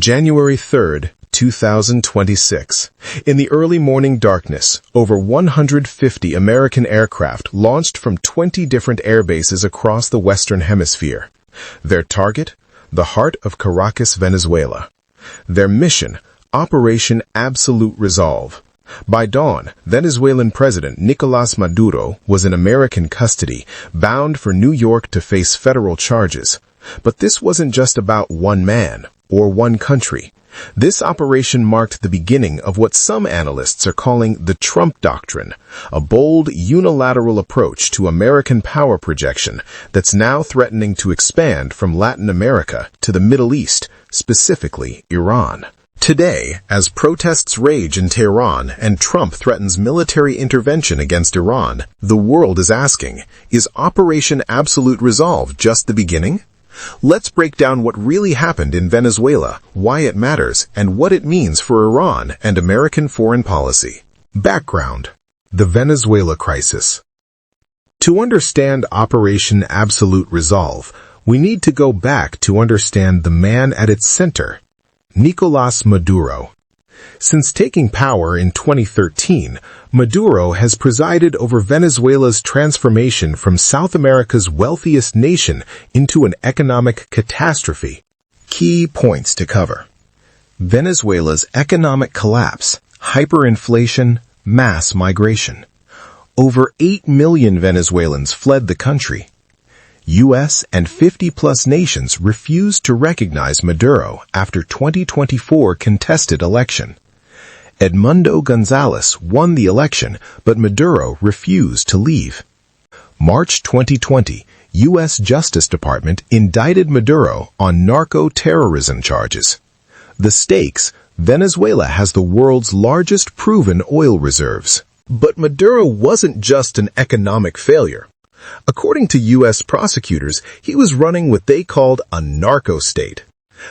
January 3rd, 2026. In the early morning darkness, over 150 American aircraft launched from 20 different air bases across the Western Hemisphere. Their target? The heart of Caracas, Venezuela. Their mission? Operation Absolute Resolve. By dawn, Venezuelan President Nicolás Maduro was in American custody, bound for New York to face federal charges. But this wasn't just about one man or one country. This operation marked the beginning of what some analysts are calling the Trump Doctrine, a bold, unilateral approach to American power projection that's now threatening to expand from Latin America to the Middle East, specifically Iran. Today, as protests rage in Tehran and Trump threatens military intervention against Iran, the world is asking, is Operation Absolute Resolve just the beginning? Let's break down what really happened in Venezuela, why it matters, and what it means for Iran and American foreign policy. Background: the Venezuela crisis. To understand Operation Absolute Resolve, we need to go back to understand the man at its center, Nicolás Maduro. Since taking power in 2013, Maduro has presided over Venezuela's transformation from South America's wealthiest nation into an economic catastrophe. Key points to cover: Venezuela's economic collapse, hyperinflation, mass migration. Over 8 million Venezuelans fled the country. U.S. and 50-plus nations refused to recognize Maduro after 2024 contested election. Edmundo González won the election, but Maduro refused to leave. March 2020, U.S. Justice Department indicted Maduro on narco-terrorism charges. The stakes: Venezuela has the world's largest proven oil reserves. But Maduro wasn't just an economic failure. According to U.S. prosecutors, he was running what they called a narco-state.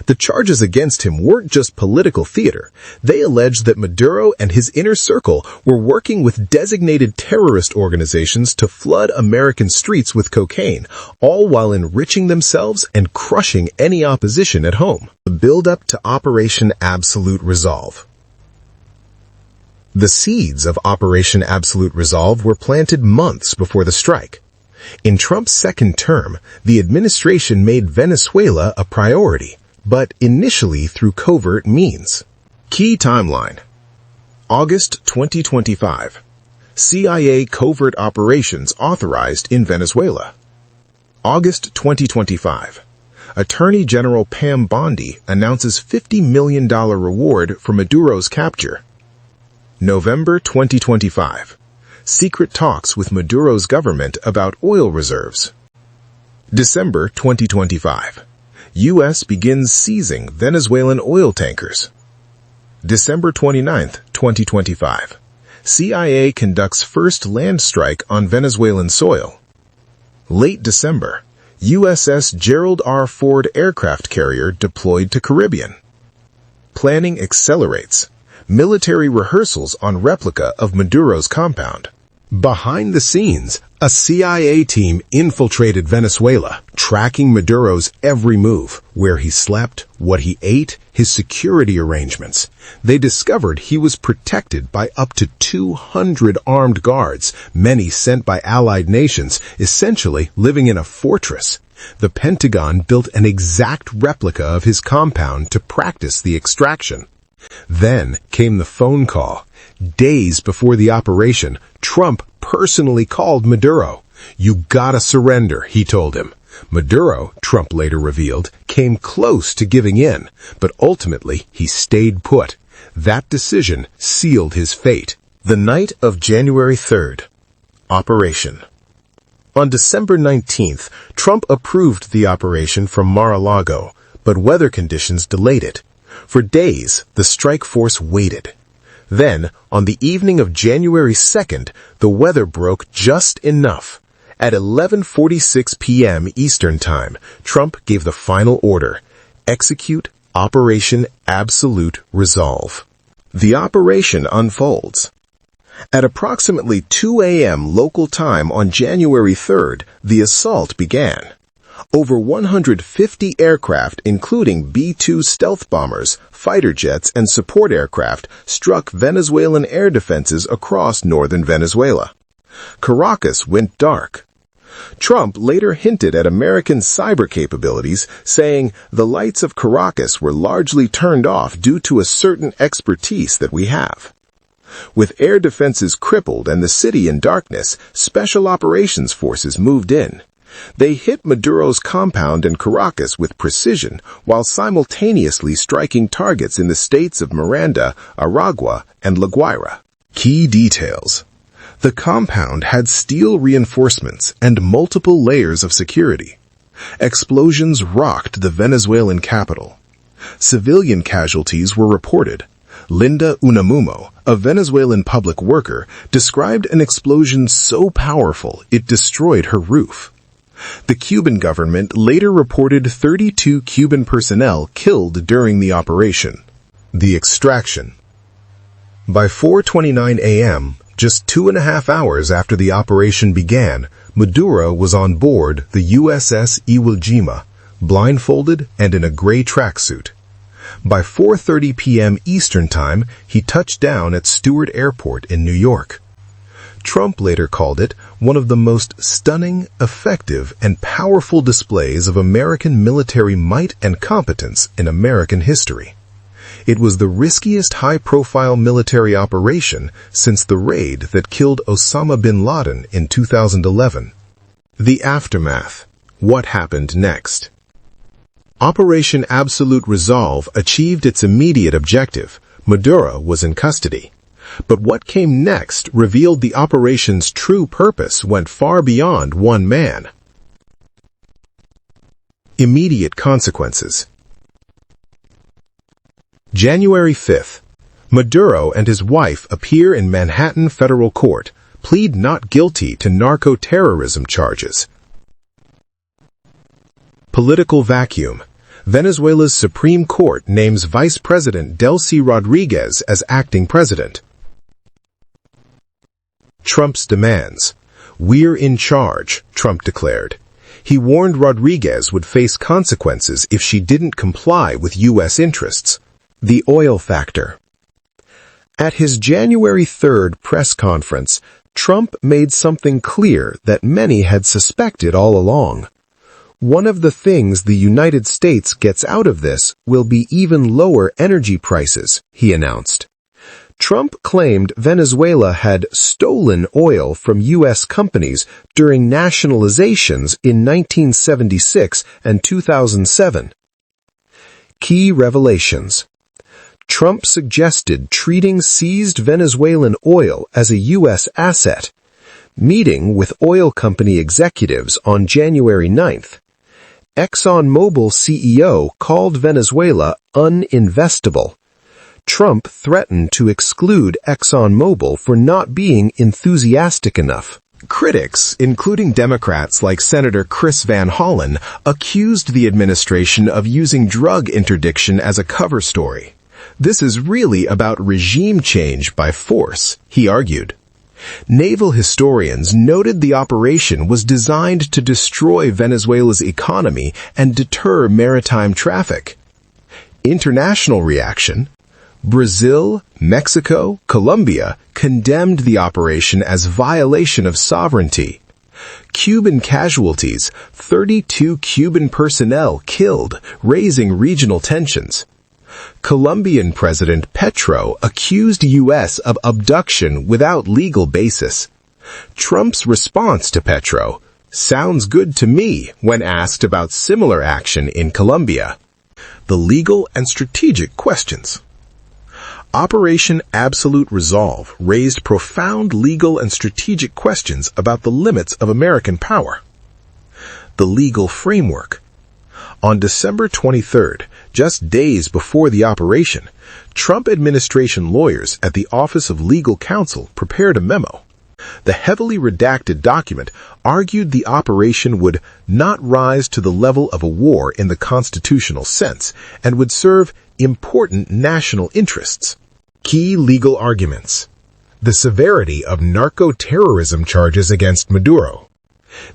The charges against him weren't just political theater. They alleged that Maduro and his inner circle were working with designated terrorist organizations to flood American streets with cocaine, all while enriching themselves and crushing any opposition at home. The build-up to Operation Absolute Resolve. The seeds of Operation Absolute Resolve were planted months before the strike. In Trump's second term, the administration made Venezuela a priority, but initially through covert means. Key timeline: August 2025. CIA covert operations authorized in Venezuela. August 2025. Attorney General Pam Bondi announces $50 million reward for Maduro's capture. November 2025. Secret talks with Maduro's government about oil reserves. December 2025. U.S. begins seizing Venezuelan oil tankers. December 29, 2025. CIA conducts first land strike on Venezuelan soil. Late December. USS Gerald R. Ford aircraft carrier deployed to Caribbean. Planning accelerates. Military rehearsals on replica of Maduro's compound. Behind the scenes, a CIA team infiltrated Venezuela, tracking Maduro's every move, where he slept, what he ate, his security arrangements. They discovered he was protected by up to 200 armed guards, many sent by allied nations, essentially living in a fortress. The Pentagon built an exact replica of his compound to practice the extraction. Then came the phone call. Days before the operation, Trump personally called Maduro. "You gotta surrender," he told him. Maduro, Trump later revealed, came close to giving in, but ultimately he stayed put. That decision sealed his fate. The night of January 3rd. Operation. On December 19th, Trump approved the operation from Mar-a-Lago, but weather conditions delayed it. For days, the strike force waited. Then, on the evening of January 2nd, the weather broke just enough. At 11:46 p.m. Eastern Time, Trump gave the final order: execute Operation Absolute Resolve. The operation unfolds. At approximately 2 a.m. local time on January 3rd, the assault began. Over 150 aircraft, including B-2 stealth bombers, fighter jets, and support aircraft, struck Venezuelan air defenses across northern Venezuela. Caracas went dark. Trump later hinted at American cyber capabilities, saying the lights of Caracas were largely turned off due to a certain expertise that we have. With air defenses crippled and the city in darkness, special operations forces moved in. They hit Maduro's compound in Caracas with precision while simultaneously striking targets in the states of Miranda, Aragua, and La Guaira. Key details. The compound had steel reinforcements and multiple layers of security. Explosions rocked the Venezuelan capital. Civilian casualties were reported. Linda Unamuno, a Venezuelan public worker, described an explosion so powerful it destroyed her roof. The Cuban government later reported 32 Cuban personnel killed during the operation. The extraction. By 4:29 a.m., just 2.5 hours after the operation began, Maduro was on board the USS Iwo Jima, blindfolded and in a gray tracksuit. By 4:30 p.m. Eastern Time, he touched down at Stewart Airport in New York. Trump later called it one of the most stunning, effective, and powerful displays of American military might and competence in American history. It was the riskiest high-profile military operation since the raid that killed Osama bin Laden in 2011. The aftermath. What happened next? Operation Absolute Resolve achieved its immediate objective. Maduro was in custody. But what came next revealed the operation's true purpose went far beyond one man. Immediate consequences. January 5th. Maduro and his wife appear in Manhattan federal court, plead not guilty to narco-terrorism charges. Political vacuum. Venezuela's Supreme Court names Vice President Delcy Rodriguez as acting president. Trump's demands. "We're in charge," Trump declared. He warned Rodriguez would face consequences if she didn't comply with U.S. interests. The oil factor. At his January 3rd press conference, Trump made something clear that many had suspected all along. One of the things the United States gets out of this will be even lower energy prices, he announced. Trump claimed Venezuela had stolen oil from U.S. companies during nationalizations in 1976 and 2007. Key revelations. Trump suggested treating seized Venezuelan oil as a U.S. asset. Meeting with oil company executives on January 9th. ExxonMobil CEO called Venezuela uninvestable. Trump threatened to exclude ExxonMobil for not being enthusiastic enough. Critics, including Democrats like Senator Chris Van Hollen, accused the administration of using drug interdiction as a cover story. This is really about regime change by force, he argued. Naval historians noted the operation was designed to destroy Venezuela's economy and deter maritime traffic. International reaction. Brazil, Mexico, Colombia condemned the operation as violation of sovereignty. Cuban casualties, 32 Cuban personnel killed, raising regional tensions. Colombian President Petro accused U.S. of abduction without legal basis. Trump's response to Petro, "Sounds good to me," when asked about similar action in Colombia. The legal and strategic questions. Operation Absolute Resolve raised profound legal and strategic questions about the limits of American power. The legal framework. On December 23rd, just days before the operation, Trump administration lawyers at the Office of Legal Counsel prepared a memo. The heavily redacted document argued the operation would not rise to the level of a war in the constitutional sense and would serve important national interests. Key legal arguments. The severity of narco-terrorism charges against Maduro.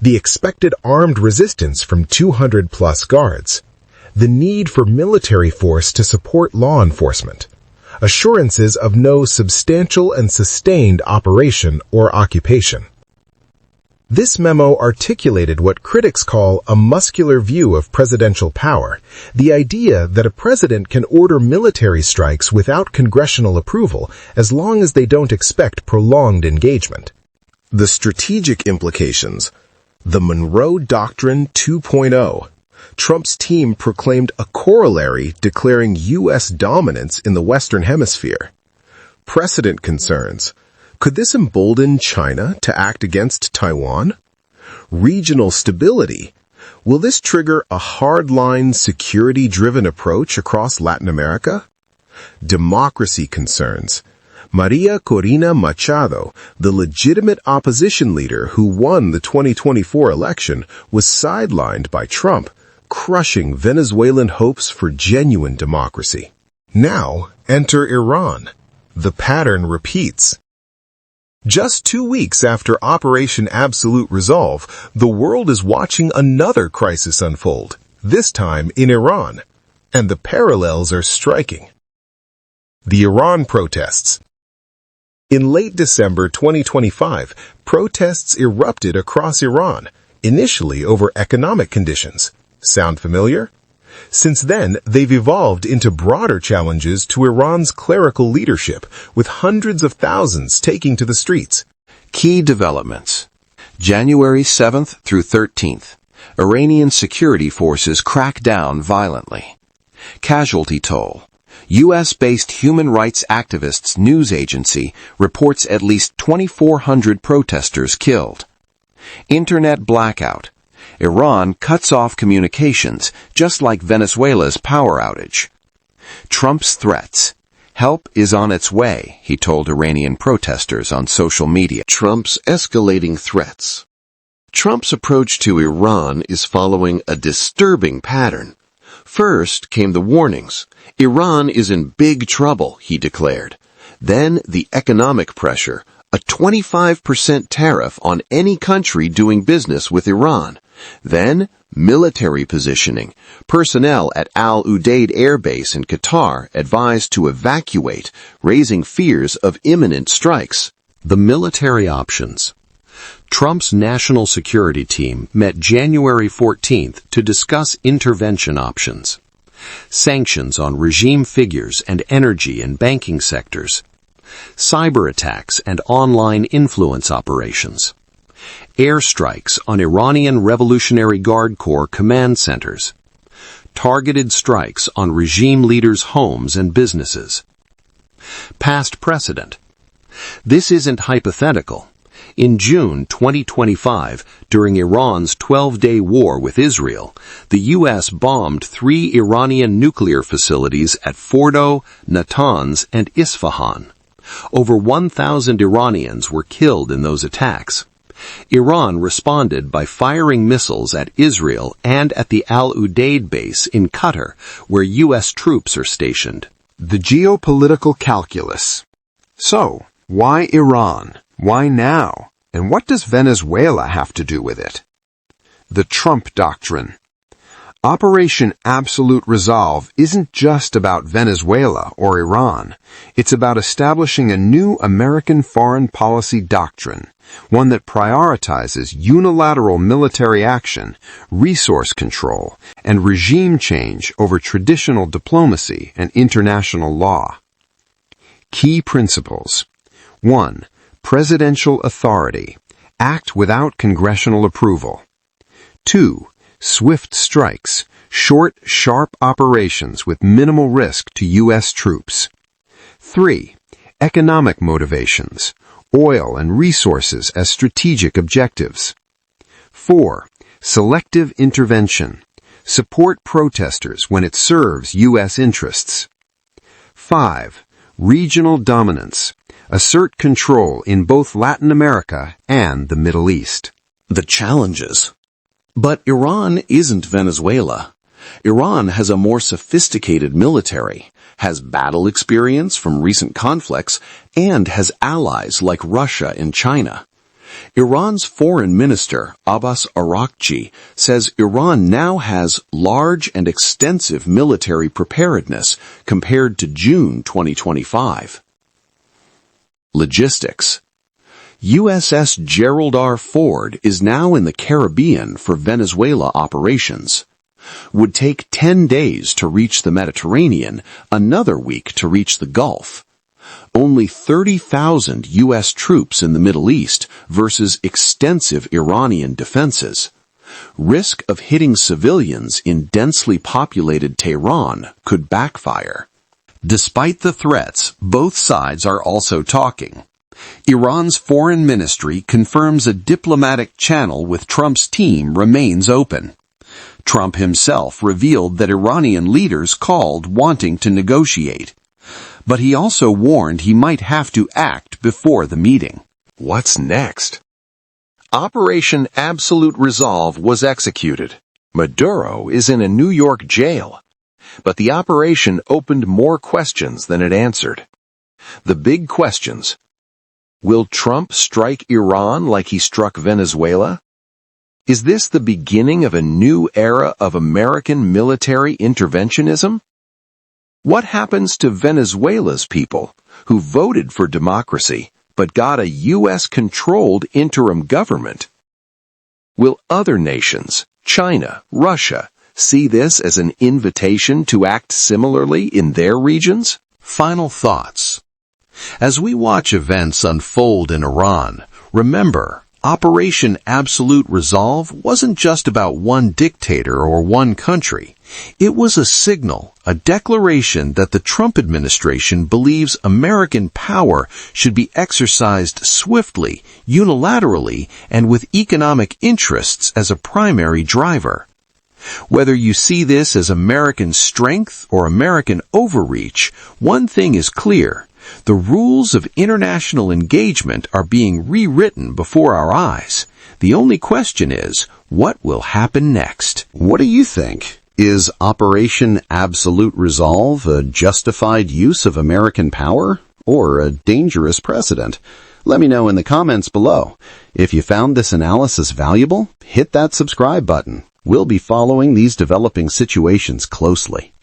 the expected armed resistance from 200-plus guards, the need for military force to support law enforcement, assurances of no substantial and sustained operation or occupation. This memo articulated what critics call a muscular view of presidential power, the idea that a president can order military strikes without congressional approval as long as they don't expect prolonged engagement. The strategic implications. The Monroe Doctrine 2.0. Trump's team proclaimed a corollary declaring U.S. dominance in the Western Hemisphere. Precedent concerns. Could this embolden China to act against Taiwan? Regional stability. Will this trigger a hardline, security-driven approach across Latin America? Democracy concerns. Maria Corina Machado, the legitimate opposition leader who won the 2024 election, was sidelined by Trump, crushing Venezuelan hopes for genuine democracy. Now, enter Iran. The pattern repeats. Just 2 weeks after Operation Absolute Resolve, the world is watching another crisis unfold, this time in Iran. And the parallels are striking. The Iran protests. In late December 2025, protests erupted across Iran, initially over economic conditions. Sound familiar? Since then, they've evolved into broader challenges to Iran's clerical leadership, with hundreds of thousands taking to the streets. Key developments. January 7th through 13th. Iranian security forces crack down violently. Casualty toll. U.S.-based human rights activists news agency reports at least 2,400 protesters killed. Internet blackout. Iran cuts off communications, just like Venezuela's power outage. Trump's threats. Help is on its way, he told Iranian protesters on social media. Trump's escalating threats. Trump's approach to Iran is following a disturbing pattern. First came the warnings. Iran is in big trouble, he declared. Then the economic pressure, a 25% tariff on any country doing business with Iran. Then, military positioning. Personnel at Al Udeid Air Base in Qatar advised to evacuate, raising fears of imminent strikes. The military options. Trump's national security team met January 14th to discuss intervention options. Sanctions on regime figures and energy and banking sectors. Cyber attacks and online influence operations. Airstrikes on Iranian Revolutionary Guard Corps command centers. Targeted strikes on regime leaders' homes and businesses. Past precedent. This isn't hypothetical. In June 2025, during Iran's 12-day war with Israel, the U.S. bombed 3 Iranian nuclear facilities at Fordo, Natanz, and Isfahan. Over 1,000 Iranians were killed in those attacks. Iran responded by firing missiles at Israel and at the Al Udeid base in Qatar, where U.S. troops are stationed. The geopolitical calculus. So, why Iran? Why now? And what does Venezuela have to do with it? The Trump Doctrine. Operation Absolute Resolve isn't just about Venezuela or Iran. It's about establishing a new American foreign policy doctrine, one that prioritizes unilateral military action, resource control, and regime change over traditional diplomacy and international law. Key principles. 1. Presidential authority. Act without congressional approval. 2. Swift strikes. Short, sharp operations with minimal risk to U.S. troops. 3. Economic motivations. Oil and resources as strategic objectives. 4. Selective intervention. Support protesters when it serves U.S. interests. 5. Regional dominance. Assert control in both Latin America and the Middle East. The challenges. But Iran isn't Venezuela. Iran has a more sophisticated military, has battle experience from recent conflicts, and has allies like Russia and China. Iran's foreign minister, Abbas Araghchi, says Iran now has large and extensive military preparedness compared to June 2025. Logistics. USS Gerald R. Ford is now in the Caribbean for Venezuela operations. Would take 10 days to reach the Mediterranean, another week to reach the Gulf. Only 30,000 U.S. troops in the Middle East versus extensive Iranian defenses. Risk of hitting civilians in densely populated Tehran could backfire. Despite the threats, both sides are also talking. Iran's foreign ministry confirms a diplomatic channel with Trump's team remains open. Trump himself revealed that Iranian leaders called wanting to negotiate. But he also warned he might have to act before the meeting. What's next? Operation Absolute Resolve was executed. Maduro is in a New York jail. But the operation opened more questions than it answered. The big questions. Will Trump strike Iran like he struck Venezuela? Is this the beginning of a new era of American military interventionism? What happens to Venezuela's people who voted for democracy but got a U.S.-controlled interim government? Will other nations, China, Russia, see this as an invitation to act similarly in their regions? Final thoughts. As we watch events unfold in Iran, remember, Operation Absolute Resolve wasn't just about one dictator or one country. It was a signal, a declaration that the Trump administration believes American power should be exercised swiftly, unilaterally, and with economic interests as a primary driver. Whether you see this as American strength or American overreach, one thing is clear. The rules of international engagement are being rewritten before our eyes. The only question is, what will happen next? What do you think? Is Operation Absolute Resolve a justified use of American power or a dangerous precedent? Let me know in the comments below. If you found this analysis valuable, hit that subscribe button. We'll be following these developing situations closely.